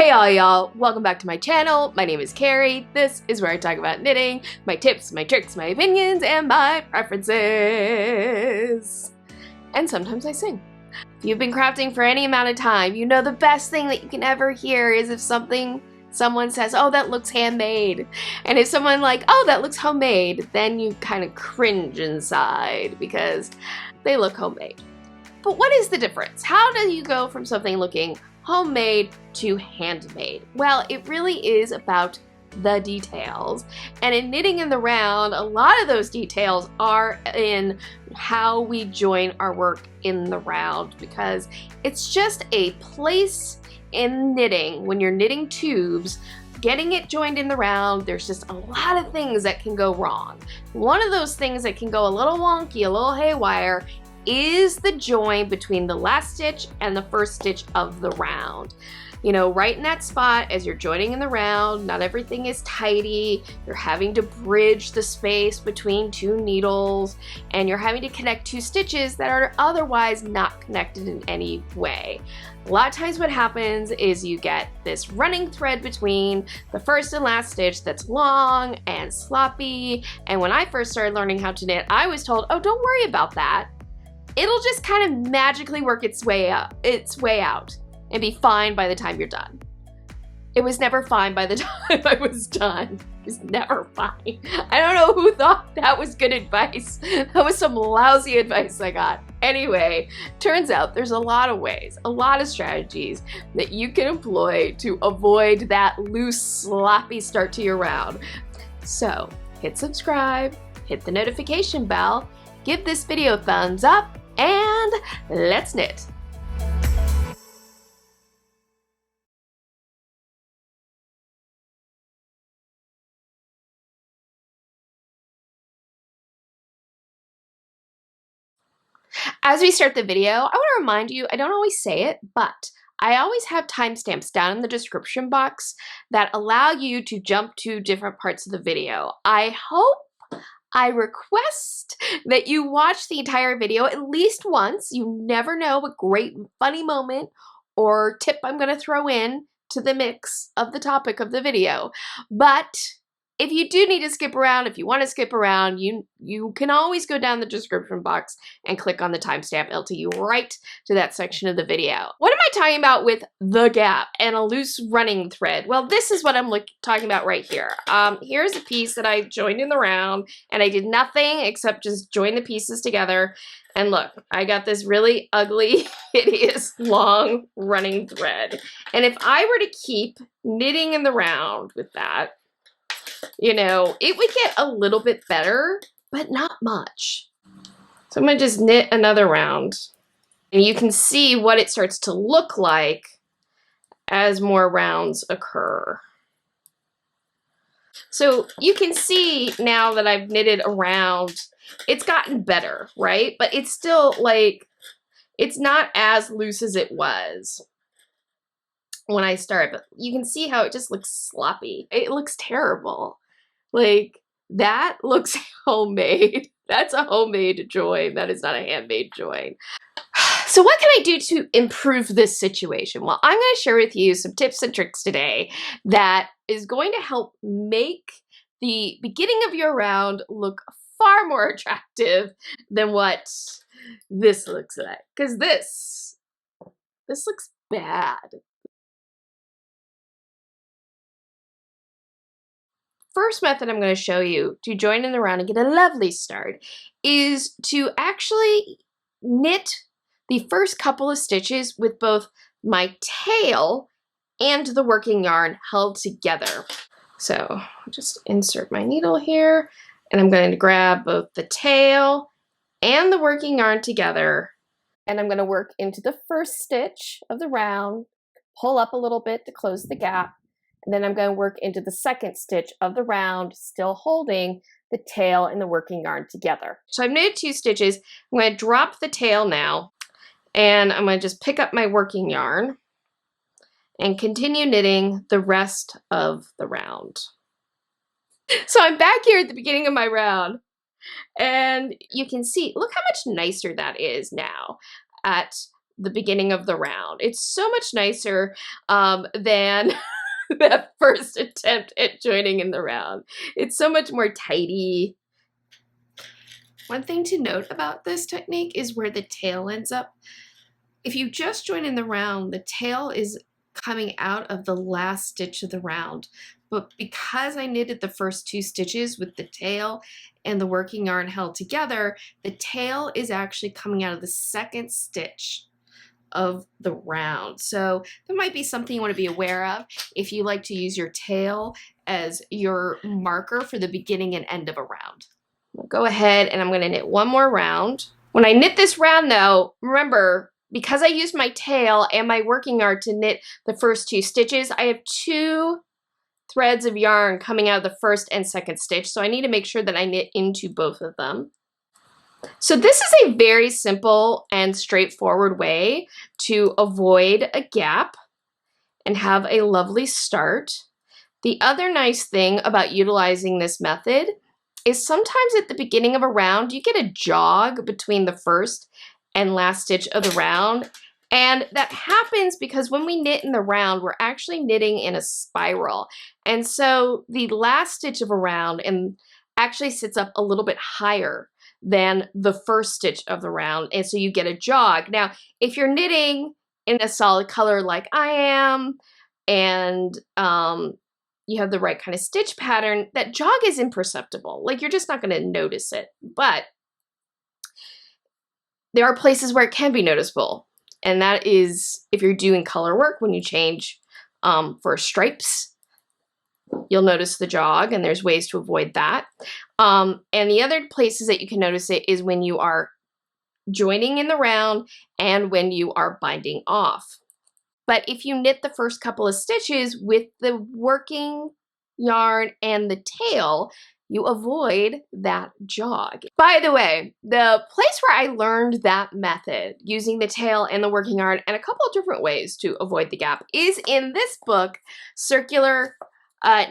Hey all y'all, welcome back to my channel. My name is Carrie. This is where I talk about knitting, my tips, my tricks, my opinions, and my preferences. And sometimes I sing. If you've been crafting for any amount of time, you know the best thing that you can ever hear is if someone says, oh, that looks handmade. And if someone like, oh, that looks homemade, then you kind of cringe inside because they look homemade. But what is the difference? How do you go from something looking homemade to handmade? Well, it really is about the details. And in knitting in the round, a lot of those details are in how we join our work in the round, because it's just a place in knitting when you're knitting tubes, getting it joined in the round, there's just a lot of things that can go wrong. One of those things that can go a little wonky, a little haywire, is the join between the last stitch and the first stitch of the round. You know, right in that spot as you're joining in the round, not everything is tidy. You're having to bridge the space between two needles, and you're having to connect two stitches that are otherwise not connected in any way. A lot of times what happens is you get this running thread between the first and last stitch that's long and sloppy. And when I first started learning how to knit, I was told, oh, don't worry about that. It'll just kind of magically work its way out and be fine by the time you're done. It was never fine by the time I was done. It was never fine. I don't know who thought that was good advice. That was some lousy advice I got. Anyway, turns out there's a lot of ways, a lot of strategies that you can employ to avoid that loose, sloppy start to your round. So hit subscribe, hit the notification bell, give this video a thumbs up, and let's knit. As we start the video, I want to remind you, I don't always say it, but I always have timestamps down in the description box that allow you to jump to different parts of the video. I request that you watch the entire video at least once. You never know what great funny moment or tip I'm going to throw in to the mix of the topic of the video. But if you do need to skip around, if you want to skip around, you can always go down the description box and click on the timestamp. It'll take you right to that section of the video. What am I talking about with the gap and a loose running thread? Well, this is what I'm talking about right here. Here's a piece that I joined in the round, and I did nothing except just join the pieces together. And look, I got this really ugly, hideous, long running thread. And if I were to keep knitting in the round with that, you know, it would get a little bit better, but not much. So I'm going to just knit another round. And you can see what it starts to look like as more rounds occur. So you can see now that I've knitted a round, it's gotten better, right? But it's still like, it's not as loose as it was when I started, but you can see how it just looks sloppy. It looks terrible. Like, that looks homemade. That's a homemade join. That is not a handmade join. So what can I do to improve this situation? Well, I'm going to share with you some tips and tricks today that is going to help make the beginning of your round look far more attractive than what this looks like. Because this looks bad. First method I'm going to show you to join in the round and get a lovely start is to actually knit the first couple of stitches with both my tail and the working yarn held together. So I'll just insert my needle here, and I'm going to grab both the tail and the working yarn together, and I'm going to work into the first stitch of the round, pull up a little bit to close the gap, and then I'm going to work into the second stitch of the round, still holding the tail and the working yarn together. So I've knitted 2 stitches. I'm going to drop the tail now, and I'm going to just pick up my working yarn and continue knitting the rest of the round. So I'm back here at the beginning of my round, and you can see, look how much nicer that is now at the beginning of the round. It's so much nicer than that first attempt at joining in the round. It's so much more tidy. One thing to note about this technique is where the tail ends up. If you just join in the round, the tail is coming out of the last stitch of the round. But because I knitted the first 2 stitches with the tail and the working yarn held together, the tail is actually coming out of the second stitch of the round. So that might be something you want to be aware of if you like to use your tail as your marker for the beginning and end of a round. I'll go ahead and I'm going to knit one more round. When I knit this round though, remember, because I used my tail and my working yarn to knit the first 2 stitches, I have 2 threads of yarn coming out of the first and second stitch, so I need to make sure that I knit into both of them. So this is a very simple and straightforward way to avoid a gap and have a lovely start. The other nice thing about utilizing this method is sometimes at the beginning of a round, you get a jog between the first and last stitch of the round. And that happens because when we knit in the round, we're actually knitting in a spiral. And so the last stitch of a round actually sits up a little bit higher than the first stitch of the round. And so you get a jog. Now, if you're knitting in a solid color like I am, and you have the right kind of stitch pattern, that jog is imperceptible. Like, you're just not going to notice it. But there are places where it can be noticeable. And that is if you're doing color work, when you change for stripes, you'll notice the jog, and there's ways to avoid that. And the other places that you can notice it is when you are joining in the round and when you are binding off. But if you knit the first couple of stitches with the working yarn and the tail, you avoid that jog. By the way, the place where I learned that method, using the tail and the working yarn and a couple of different ways to avoid the gap, is in this book, Circular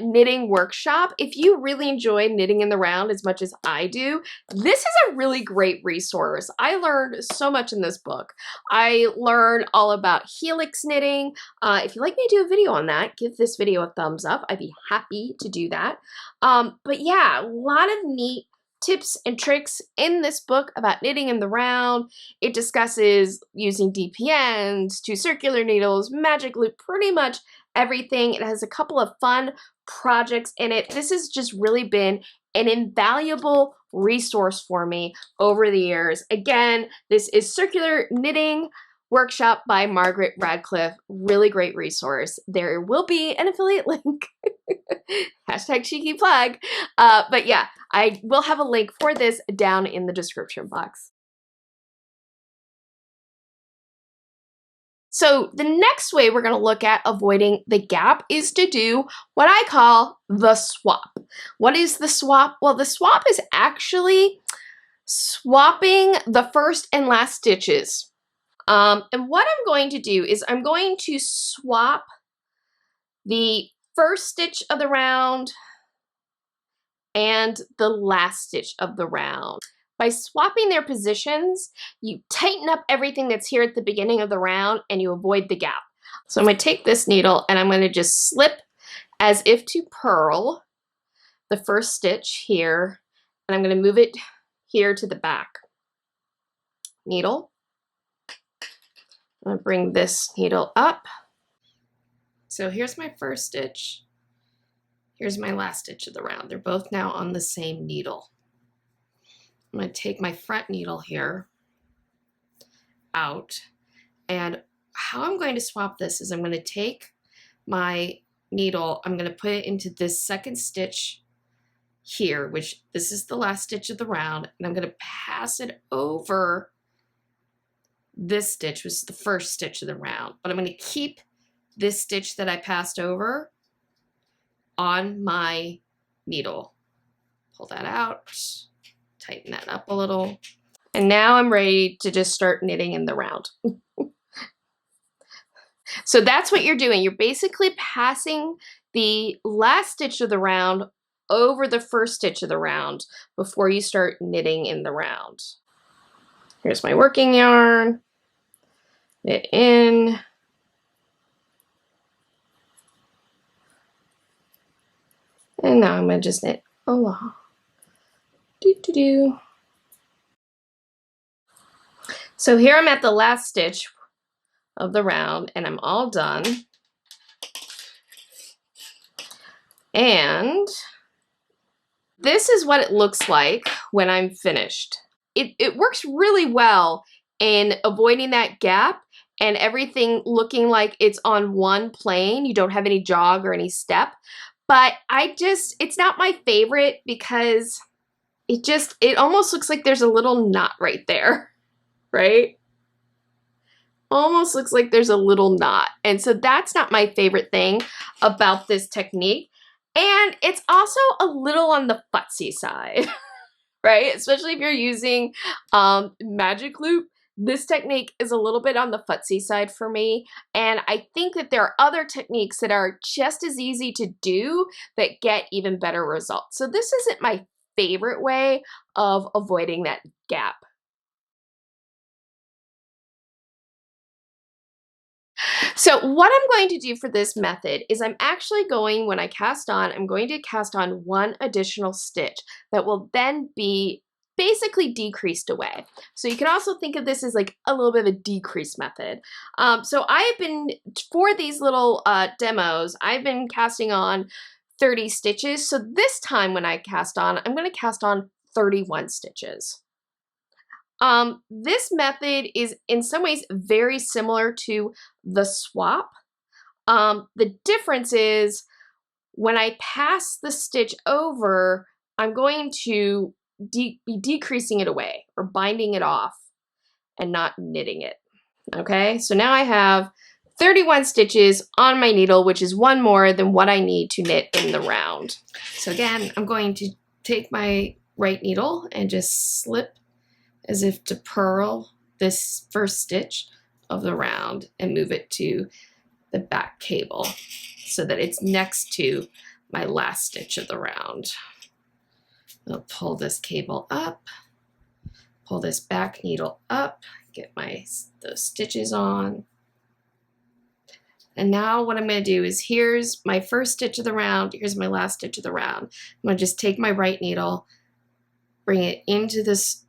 Knitting Workshop. If you really enjoy knitting in the round as much as I do, this is a really great resource. I learned so much in this book. I learned all about helix knitting. If you'd like me to do a video on that, give this video a thumbs up. I'd be happy to do that. But yeah, a lot of neat tips and tricks in this book about knitting in the round. It discusses using DPNs, 2 circular needles, magic loop, pretty much everything. It has a couple of fun projects in it. This has just really been an invaluable resource for me over the years. Again, this is Circular Knitting Workshop by Margaret Radcliffe. Really great resource. There will be an affiliate link. Hashtag cheeky plug. But yeah, I will have a link for this down in the description box. So the next way we're going to look at avoiding the gap is to do what I call the swap. What is the swap? Well, the swap is actually swapping the first and last stitches. And what I'm going to do is I'm going to swap the first stitch of the round and the last stitch of the round. By swapping their positions, you tighten up everything that's here at the beginning of the round and you avoid the gap. So I'm going to take this needle and I'm going to just slip as if to purl the first stitch here, and I'm going to move it here to the back. Needle. I'm going to bring this needle up. So here's my first stitch. Here's my last stitch of the round. They're both now on the same needle. I'm going to take my front needle here out, and how I'm going to swap this is I'm going to take my needle, I'm going to put it into this second stitch here, which this is the last stitch of the round, and I'm going to pass it over this stitch, which is the first stitch of the round, but I'm going to keep this stitch that I passed over on my needle. Pull that out. Tighten that up a little. And now I'm ready to just start knitting in the round. So that's what you're doing. You're basically passing the last stitch of the round over the first stitch of the round before you start knitting in the round. Here's my working yarn. I'm it in. And now I'm going to just knit along. Do. So here I'm at the last stitch of the round and I'm all done. And this is what it looks like when I'm finished. It works really well in avoiding that gap and everything looking like it's on one plane. You don't have any jog or any step. But it's not my favorite because it almost looks like there's a little knot right there, right? Almost looks like there's a little knot. And so that's not my favorite thing about this technique. And it's also a little on the futzy side, right? Especially if you're using magic loop. This technique is a little bit on the futzy side for me. And I think that there are other techniques that are just as easy to do that get even better results. So this isn't my favorite way of avoiding that gap. So what I'm going to do for this method is I'm actually going, when I cast on, I'm going to cast on one additional stitch that will then be basically decreased away. So you can also think of this as like a little bit of a decrease method. So I've been, for these little demos, I've been casting on 30 stitches. So this time when I cast on, I'm going to cast on 31 stitches. This method is in some ways very similar to the swap. The difference is when I pass the stitch over, I'm going to be decreasing it away or binding it off and not knitting it. Okay, so now I have 31 stitches on my needle, which is one more than what I need to knit in the round. So again, I'm going to take my right needle and just slip as if to purl this first stitch of the round and move it to the back cable so that it's next to my last stitch of the round. I'll pull this cable up, pull this back needle up, get those stitches on. And now what I'm going to do is here's my first stitch of the round, here's my last stitch of the round. I'm going to just take my right needle, bring it into this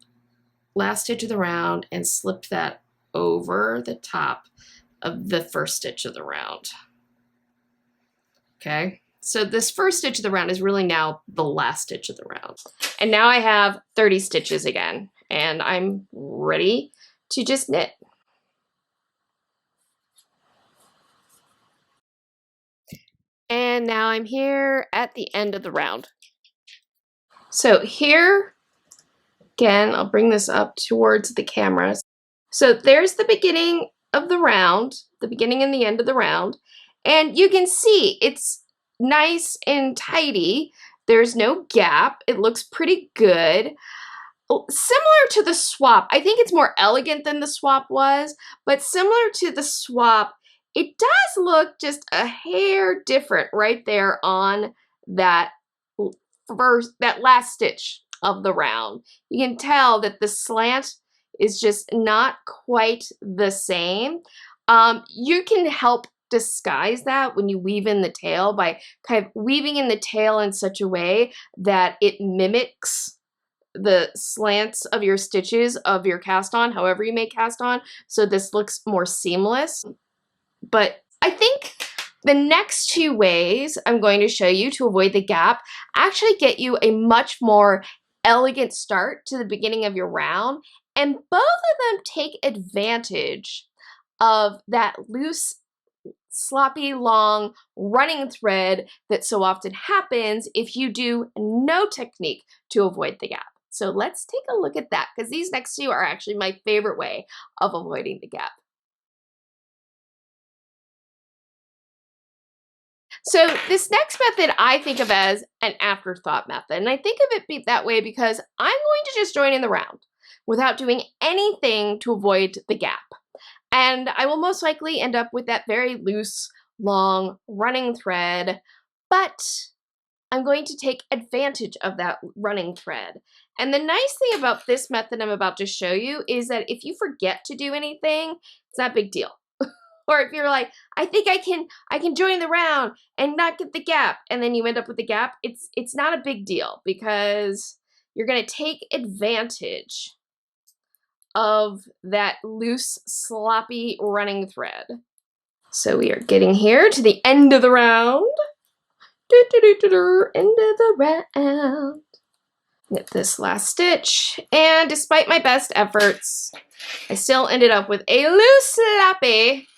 last stitch of the round and slip that over the top of the first stitch of the round. Okay, so this first stitch of the round is really now the last stitch of the round. And now I have 30 stitches again, and I'm ready to just knit. And now I'm here at the end of the round. So here, again, I'll bring this up towards the camera. So there's the beginning of the round, the beginning and the end of the round. And you can see it's nice and tidy. There's no gap. It looks pretty good. Similar to the swap. I think it's more elegant than the swap was, but similar to the swap, it does look just a hair different right there on that last stitch of the round. You can tell that the slant is just not quite the same. You can help disguise that when you weave in the tail by kind of weaving in the tail in such a way that it mimics the slants of your stitches of your cast on, however you may cast on, so this looks more seamless. But I think the next two ways I'm going to show you to avoid the gap actually get you a much more elegant start to the beginning of your round, and both of them take advantage of that loose, sloppy, long running thread that so often happens if you do no technique to avoid the gap. So let's take a look at that, because these next two are actually my favorite way of avoiding the gap. So this next method I think of as an afterthought method, and I think of it that way because I'm going to just join in the round without doing anything to avoid the gap. And I will most likely end up with that very loose, long running thread, but I'm going to take advantage of that running thread. And the nice thing about this method I'm about to show you is that if you forget to do anything, it's not a big deal. Or if you're like, I think I can join the round and not get the gap, and then you end up with the gap, it's not a big deal because you're gonna take advantage of that loose, sloppy running thread. So we are getting here to the end of the round. End of the round. Knit this last stitch, and despite my best efforts, I still ended up with a loose, sloppy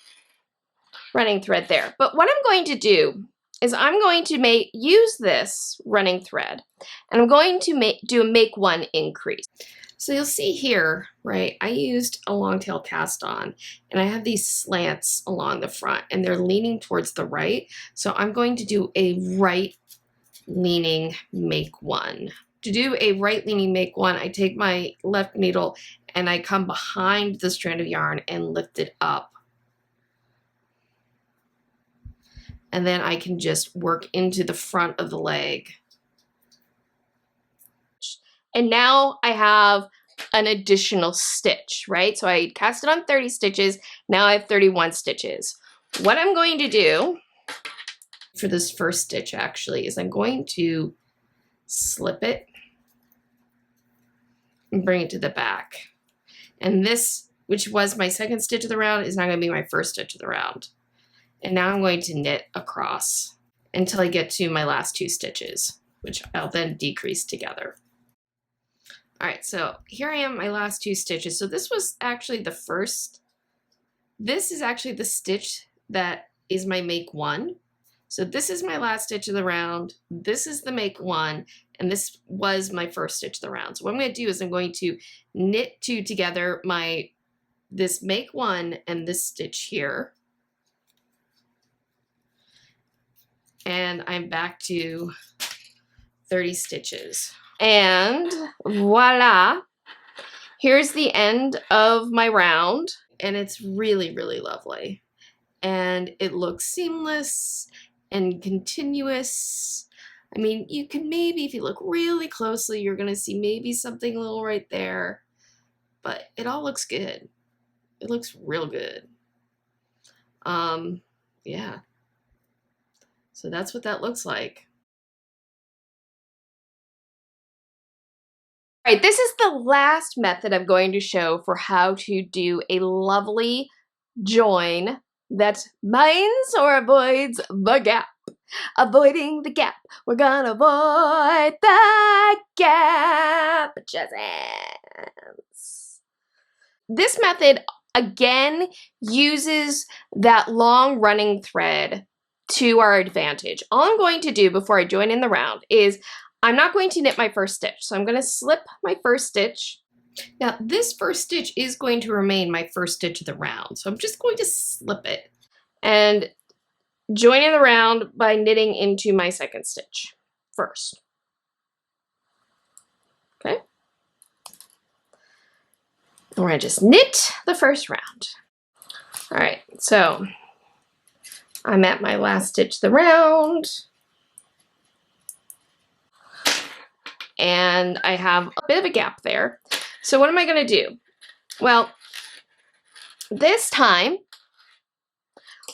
running thread there. But what I'm going to do is I'm going to use this running thread, and I'm going to do a make one increase. So you'll see here, right, I used a long tail cast on, and I have these slants along the front, and they're leaning towards the right. So I'm going to do a right leaning make one. To do a right leaning make one, I take my left needle and I come behind the strand of yarn and lift it up. And then I can just work into the front of the leg. And now I have an additional stitch, right? So I cast it on 30 stitches. Now I have 31 stitches. What I'm going to do for this first stitch actually is I'm going to slip it and bring it to the back. And this, which was my second stitch of the round, is now going to be my first stitch of the round. And now I'm going to knit across until I get to my last two stitches, which I'll then decrease together. All right, so here I am, my last two stitches. So this was actually the first. This is actually the stitch that is my make one. So this is my last stitch of the round. This is the make one, and this was my first stitch of the round. So what I'm going to do is I'm going to knit two together, this make one and this stitch here. And I'm back to 30 stitches. And voila, here's the end of my round. And it's really, really lovely. And it looks seamless and continuous. I mean, you can maybe, if you look really closely, you're gonna see maybe something little right there, but it all looks good. It looks real good. Yeah. So that's what that looks like. All right, this is the last method I'm going to show for how to do a lovely join that binds or avoids the gap. Avoiding the gap. We're gonna avoid the gap. Just hands. This method, again, uses that long running thread to our advantage. All I'm going to do before I join in the round is I'm not going to knit my first stitch. So I'm going to slip my first stitch. Now this first stitch is going to remain my first stitch of the round. So I'm just going to slip it and join in the round by knitting into my second stitch first. Okay. And we're going to just knit the first round. All right, so I'm at my last stitch of the round. And I have a bit of a gap there. So what am I going to do? Well, this time,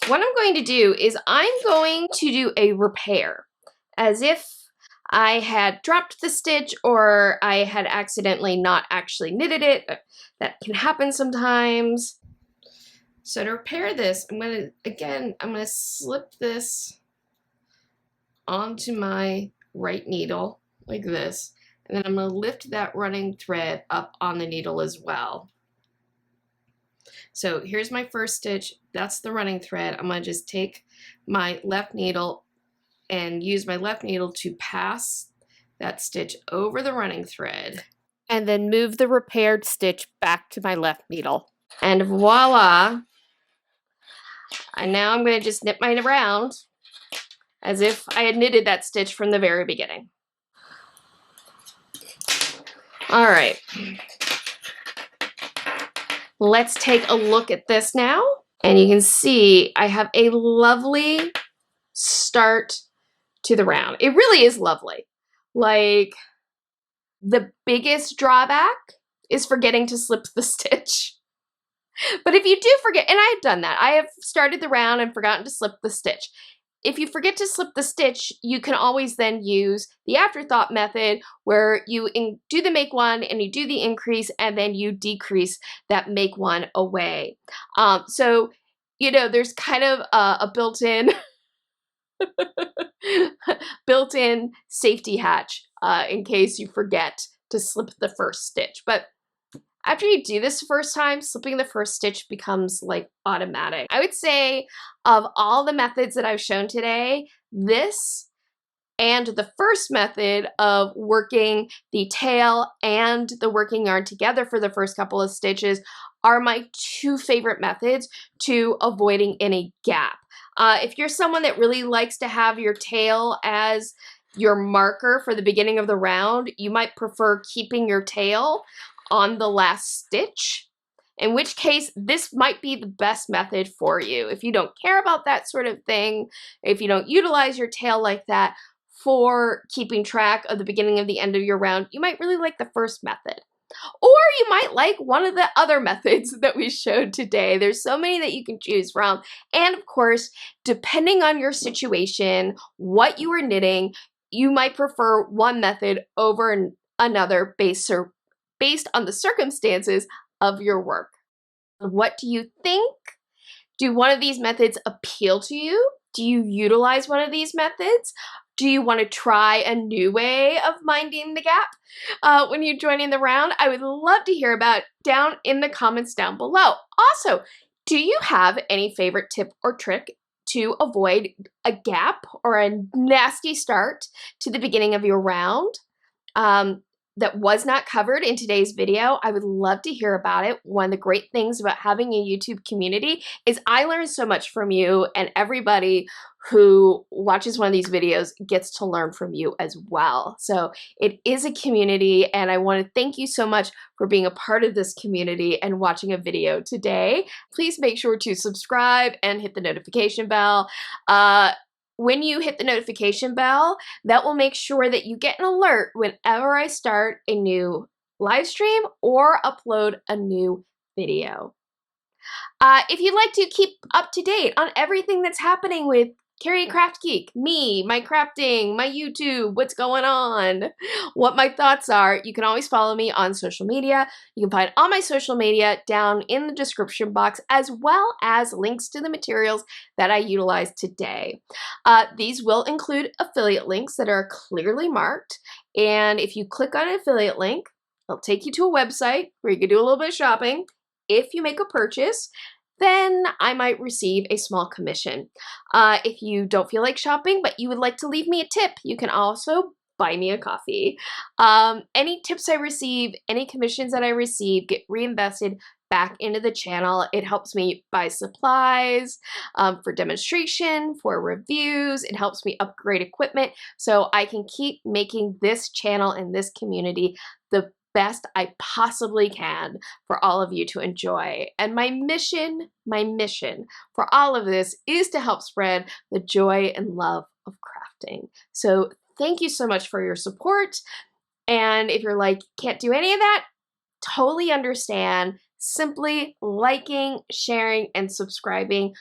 what I'm going to do is I'm going to do a repair, as if I had dropped the stitch or I had accidentally not actually knitted it. That can happen sometimes. So to repair this, I'm going to slip this onto my right needle like this, and then I'm going to lift that running thread up on the needle as well. So here's my first stitch. That's the running thread. I'm going to just take my left needle and use my left needle to pass that stitch over the running thread, and then move the repaired stitch back to my left needle. And voila! And now I'm going to just knit mine around as if I had knitted that stitch from the very beginning. All right. Let's take a look at this now. And you can see I have a lovely start to the round. It really is lovely. Like, the biggest drawback is forgetting to slip the stitch. But if you do forget, and I have done that, I have started the round and forgotten to slip the stitch. If you forget to slip the stitch, you can always then use the afterthought method where you do the make one and you do the increase and then you decrease that make one away. So, you know, there's kind of a built-in built-in safety hatch in case you forget to slip the first stitch. But after you do this the first time, slipping the first stitch becomes like automatic. I would say of all the methods that I've shown today, this and the first method of working the tail and the working yarn together for the first couple of stitches are my two favorite methods to avoiding any gap. If you're someone that really likes to have your tail as your marker for the beginning of the round, you might prefer keeping your tail on the last stitch, in which case this might be the best method for you. If you don't care about that sort of thing, if you don't utilize your tail like that for keeping track of the beginning of the end of your round, you might really like the first method. Or you might like one of the other methods that we showed today. There's so many that you can choose from. And of course, depending on your situation, what you are knitting, you might prefer one method over another based on the circumstances of your work. What do you think? Do one of these methods appeal to you? Do you utilize one of these methods? Do you want to try a new way of minding the gap when you're joining the round? I would love to hear about down in the comments down below. Also, do you have any favorite tip or trick to avoid a gap or a nasty start to the beginning of your round that was not covered in today's video? I would love to hear about it. One of the great things about having a YouTube community is I learn so much from you, and everybody who watches one of these videos gets to learn from you as well. So it is a community, and I want to thank you so much for being a part of this community and watching a video today. Please make sure to subscribe and hit the notification bell. When you hit the notification bell, that will make sure that you get an alert whenever I start a new live stream or upload a new video. If you'd like to keep up to date on everything that's happening with Carrie CraftGeek, me, my crafting, my YouTube, what's going on, what my thoughts are, you can always follow me on social media. You can find all my social media down in the description box, as well as links to the materials that I utilized today. These will include affiliate links that are clearly marked, and if you click on an affiliate link, it'll take you to a website where you can do a little bit of shopping. If you make a purchase, then I might receive a small commission. If you don't feel like shopping, but you would like to leave me a tip, you can also buy me a coffee. Any tips I receive, any commissions that I receive get reinvested back into the channel. It helps me buy supplies for demonstration, for reviews. It helps me upgrade equipment so I can keep making this channel and this community the best I possibly can for all of you to enjoy. And my mission for all of this is to help spread the joy and love of crafting. So thank you so much for your support. And if you're like, can't do any of that, totally understand. Simply liking, sharing, and subscribing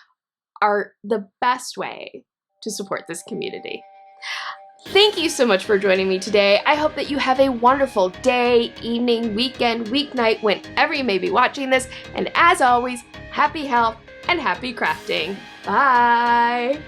are the best way to support this community. Thank you so much for joining me today. I hope that you have a wonderful day, evening, weekend, weeknight, whenever you may be watching this. And as always, happy health and happy crafting. Bye!